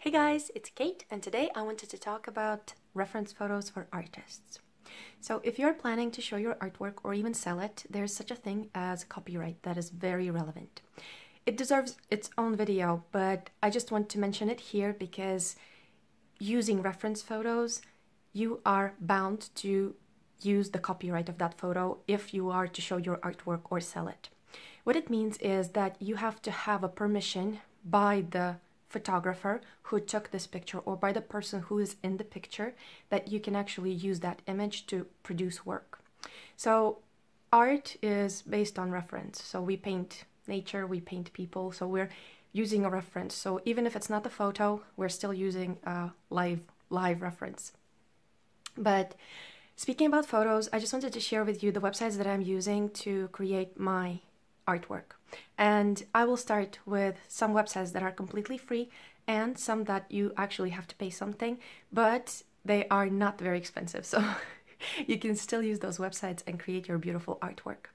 Hey guys, it's Kate, and today I wanted to talk about reference photos for artists. So if you're planning to show your artwork or even sell it, there's such a thing as copyright that is very relevant. It deserves its own video, but I just want to mention it here because using reference photos, you are bound to use the copyright of that photo if you are to show your artwork or sell it. What it means is that you have to have a permission by the photographer who took this picture or by the person who is in the picture that you can actually use that image to produce work. So art is based on reference. So we paint nature, we paint people, so we're using a reference. So even if it's not a photo, we're still using a live reference. But speaking about photos, I just wanted to share with you the websites that I'm using to create my artwork. And I will start with some websites that are completely free and some that you actually have to pay something, but they are not very expensive. So you can still use those websites and create your beautiful artwork.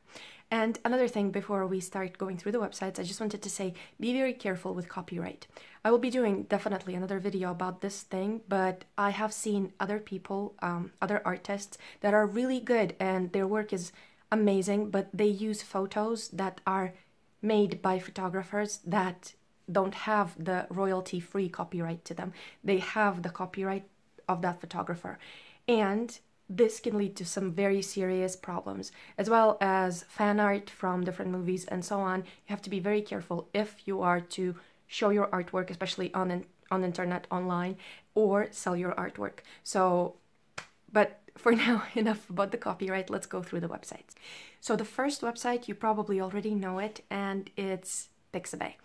And another thing before we start going through the websites, I just wanted to say, be very careful with copyright. I will be doing definitely another video about this thing, but I have seen other people, other artists that are really good and their work is amazing, but they use photos that are made by photographers that don't have the royalty-free copyright to them. They have the copyright of that photographer. And this can lead to some very serious problems, as well as fan art from different movies and so on. You have to be very careful if you are to show your artwork, especially on internet, online, or sell your artwork. So, but for now, enough about the copyright, let's go through the websites. So the first website, you probably already know it, and it's Pixabay.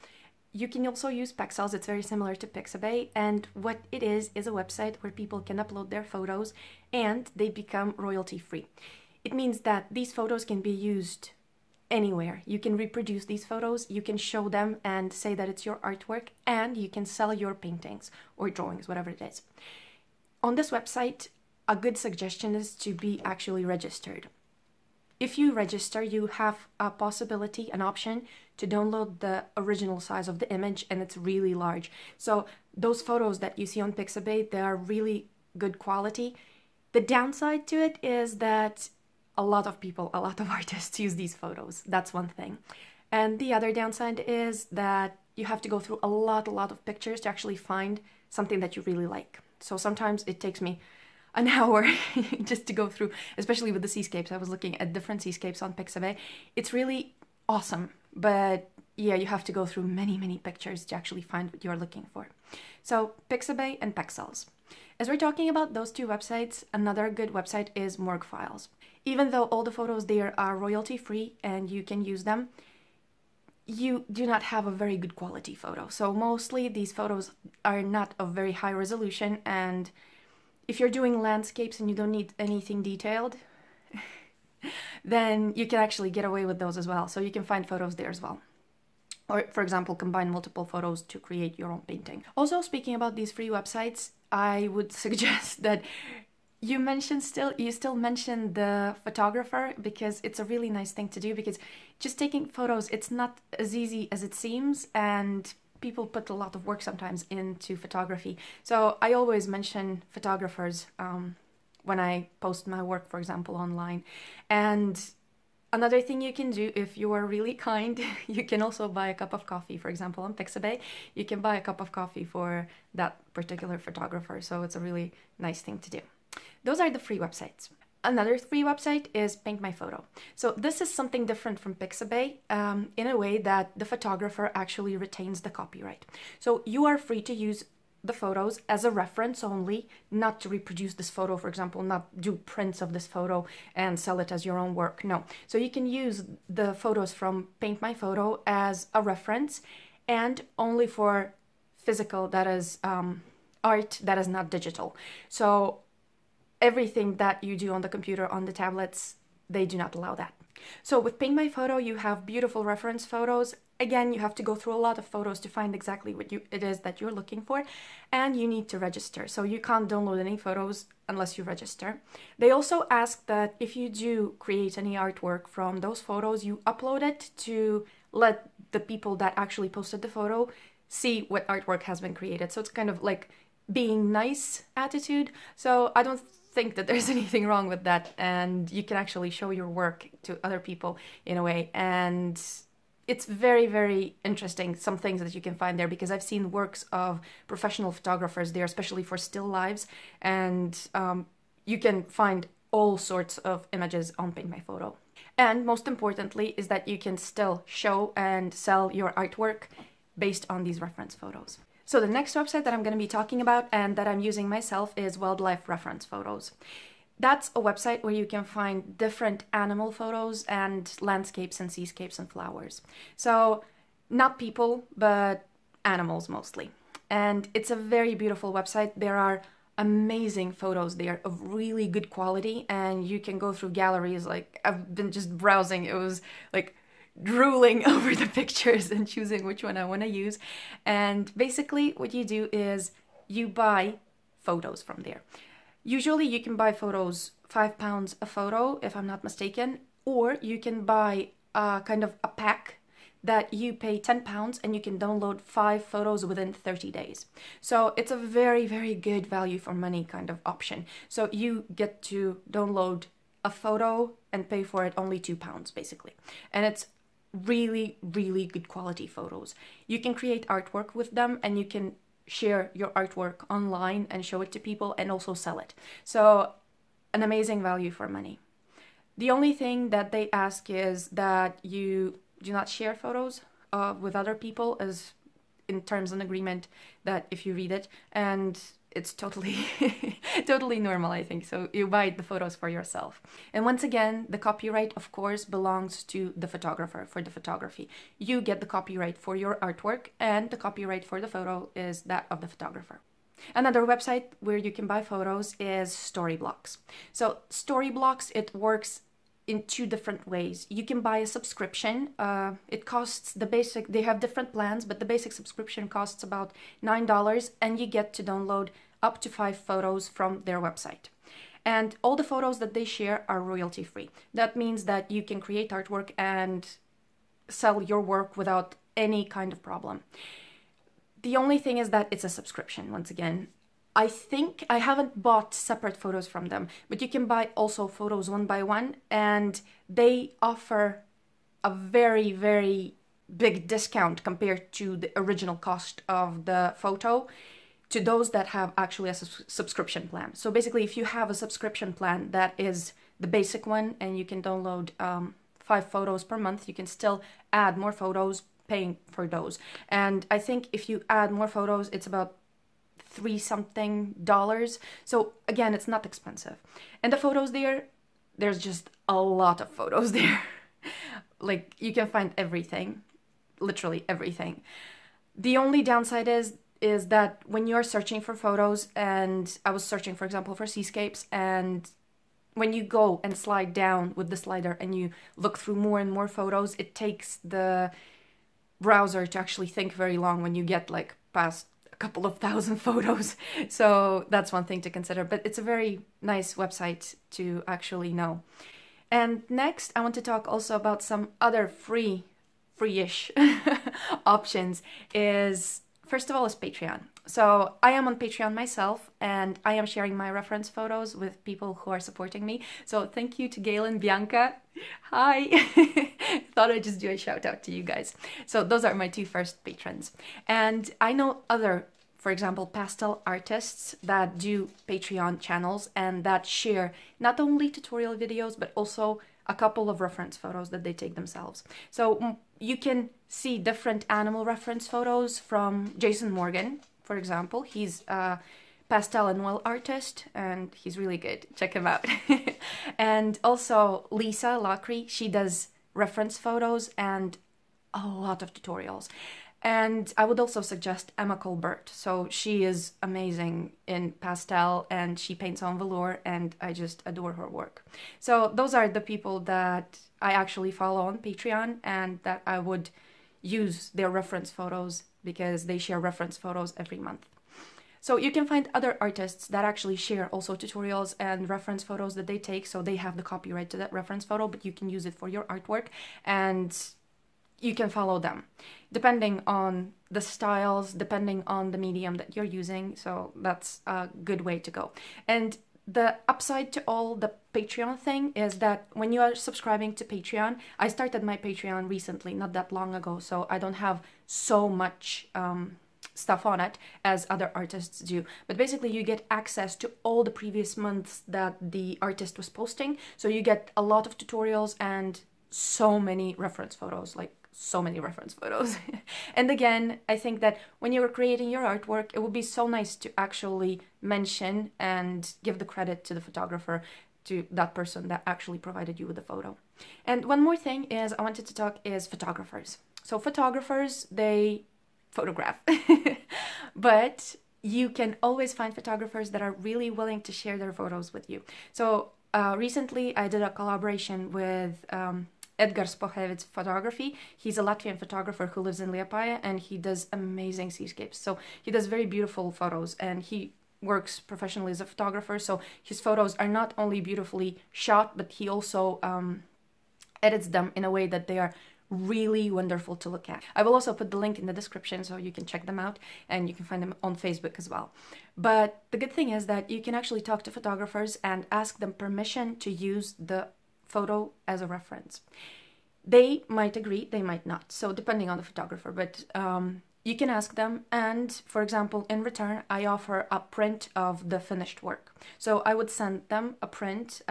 You can also use Pexels, it's very similar to Pixabay, and what it is a website where people can upload their photos and they become royalty free. It means that these photos can be used anywhere. You can reproduce these photos, you can show them and say that it's your artwork, and you can sell your paintings or drawings, whatever it is. On this website, a good suggestion is to be actually registered. If you register, you have a possibility, an option to download the original size of the image, and it's really large. So those photos that you see on Pixabay, they are really good quality. The downside to it is that a lot of people, a lot of artists use these photos. That's one thing. And the other downside is that you have to go through a lot of pictures to actually find something that you really like. So sometimes it takes me an hour just to go through, especially with the seascapes. I was looking at different seascapes on Pixabay. It's really awesome, but yeah, you have to go through many pictures to actually find what you're looking for. So Pixabay and Pexels. As we're talking about those two websites, another good website is Morgue Files. Even though all the photos there are royalty free and you can use them, you do not have a very good quality photo. So mostly these photos are not of very high resolution, and if you're doing landscapes and you don't need anything detailed, then you can actually get away with those as well. So you can find photos there as well. Or, for example, combine multiple photos to create your own painting. Also, speaking about these free websites, I would suggest that you still mention the photographer, because it's a really nice thing to do, because just taking photos, it's not as easy as it seems, and people put a lot of work sometimes into photography. So I always mention photographers when I post my work, for example, online. And another thing you can do, if you are really kind, you can also buy a cup of coffee. For example, on Pixabay, you can buy a cup of coffee for that particular photographer. So it's a really nice thing to do. Those are the free websites. Another free website is PaintMyPhoto. So this is something different from Pixabay in a way that the photographer actually retains the copyright. So you are free to use the photos as a reference only, not to reproduce this photo, for example, not do prints of this photo and sell it as your own work. No. So you can use the photos from PaintMyPhoto as a reference, and only for physical, that is art that is not digital. So everything that you do on the computer, on the tablets, they do not allow that. So with PaintMyPhoto, you have beautiful reference photos. Again, you have to go through a lot of photos to find exactly what it is that you're looking for, and you need to register. So you can't download any photos unless you register. They also ask that if you do create any artwork from those photos, you upload it to let the people that actually posted the photo see what artwork has been created. So it's kind of like being nice attitude. So I don't think that there's anything wrong with that, and you can actually show your work to other people in a way. And it's very, very interesting, some things that you can find there, because I've seen works of professional photographers there, especially for still lives, and you can find all sorts of images on PaintMyPhoto. And most importantly is that you can still show and sell your artwork based on these reference photos. So the next website that I'm going to be talking about and that I'm using myself is WorldLife reference photos. That's a website where you can find different animal photos and landscapes and seascapes and flowers. So not people, but animals mostly. And it's a very beautiful website. There are amazing photos there of really good quality, and you can go through galleries. Like, I've been just browsing. It was like drooling over the pictures and choosing which one I want to use. And basically what you do is you buy photos from there. Usually you can buy photos £5 a photo, if I'm not mistaken, or you can buy kind of a pack that you pay £10 and you can download 5 photos within 30 days. So it's a very, very good value for money kind of option. So you get to download a photo and pay for it only £2 basically. And it's really, really good quality photos. You can create artwork with them, and you can share your artwork online and show it to people and also sell it. So an amazing value for money. The only thing that they ask is that you do not share photos with other people, as in terms and agreement, that if you read it, and it's totally totally normal, I think. So you buy the photos for yourself. And once again, the copyright of course belongs to the photographer for the photography. You get the copyright for your artwork, and the copyright for the photo is that of the photographer. Another website where you can buy photos is Storyblocks. So Storyblocks, it works in 2 different ways. You can buy a subscription. It costs the basic, they have different plans, but the basic subscription costs about $9, and you get to download up to 5 photos from their website. And all the photos that they share are royalty free. That means that you can create artwork and sell your work without any kind of problem. The only thing is that it's a subscription, once again. I think I haven't bought separate photos from them, but you can buy also photos one by one, and they offer a very, very big discount compared to the original cost of the photo to those that have actually a subscription plan. So basically, if you have a subscription plan, that is the basic one, and you can download 5 photos per month, you can still add more photos paying for those. And I think if you add more photos, it's about $3 something. So again, it's not expensive. And the photos there's just a lot of photos there. Like, you can find everything, literally everything. The only downside is that when you're searching for photos, and I was searching, for example, for seascapes, and when you go and slide down with the slider and you look through more and more photos, it takes the browser to actually think very long when you get like past couple of thousand photos. So that's one thing to consider, but it's a very nice website to actually know. And next, I want to talk also about some other free-ish options. First of all is Patreon. So I am on Patreon myself, and I am sharing my reference photos with people who are supporting me. So thank you to Gail and Bianca. Hi! Thought I'd just do a shout out to you guys. So those are my 2 first patrons. And I know other, for example, pastel artists that do Patreon channels and that share not only tutorial videos, but also a couple of reference photos that they take themselves. So you can see different animal reference photos from Jason Morgan, for example. He's a pastel and oil artist, and he's really good. Check him out. And also Lisa Lacry, she does reference photos and a lot of tutorials. And I would also suggest Emma Colbert. So she is amazing in pastel, and she paints on velour, and I just adore her work. So those are the people that I actually follow on Patreon, and that I would use their reference photos because they share reference photos every month. So you can find other artists that actually share also tutorials and reference photos that they take, so they have the copyright to that reference photo, but you can use it for your artwork. And you can follow them depending on the styles, depending on the medium that you're using. So that's a good way to go. And the upside to all the Patreon thing is that when you are subscribing to Patreon, I started my Patreon recently, not that long ago, so I don't have so much stuff on it as other artists do. But basically you get access to all the previous months that the artist was posting. So you get a lot of tutorials and so many reference photos, like so many reference photos. And again, I think that when you're creating your artwork, it would be so nice to actually mention and give the credit to the photographer, to that person that actually provided you with the photo. And one more thing is I wanted to talk is photographers. So photographers, they photograph, but you can always find photographers that are really willing to share their photos with you. So recently I did a collaboration with Edgar Spohevic's photography. He's a Latvian photographer who lives in Liepāja, and he does amazing seascapes. So he does very beautiful photos, and he works professionally as a photographer. So his photos are not only beautifully shot, but he also edits them in a way that they are really wonderful to look at. I will also put the link in the description so you can check them out, and you can find them on Facebook as well. But the good thing is that you can actually talk to photographers and ask them permission to use the photo as a reference. They might agree, they might not, so depending on the photographer, but you can ask them, and for example, in return, I offer a print of the finished work. So I would send them a print,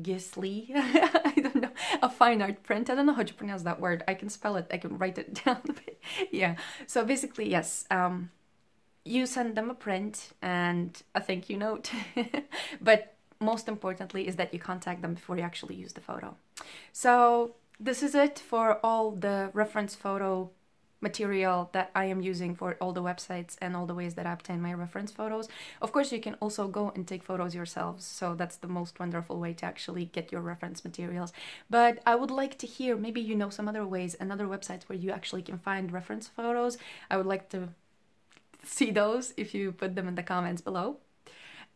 Gisli, I don't know, a fine art print. I don't know how to pronounce that word. I can spell it, I can write it down a bit. Yeah, so basically, yes, you send them a print and a thank you note, but most importantly is that you contact them before you actually use the photo. So this is it for all the reference photo material that I am using for all the websites and all the ways that I obtain my reference photos. Of course, you can also go and take photos yourselves, so that's the most wonderful way to actually get your reference materials. But I would like to hear, maybe you know some other ways and other websites where you actually can find reference photos. I would like to see those if you put them in the comments below.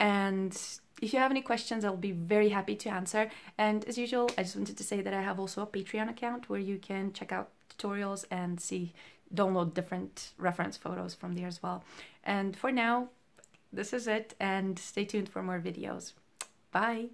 And if you have any questions, I'll be very happy to answer. And as usual, I just wanted to say that I have also a Patreon account where you can check out tutorials and download different reference photos from there as well. And for now, this is it, and stay tuned for more videos. Bye!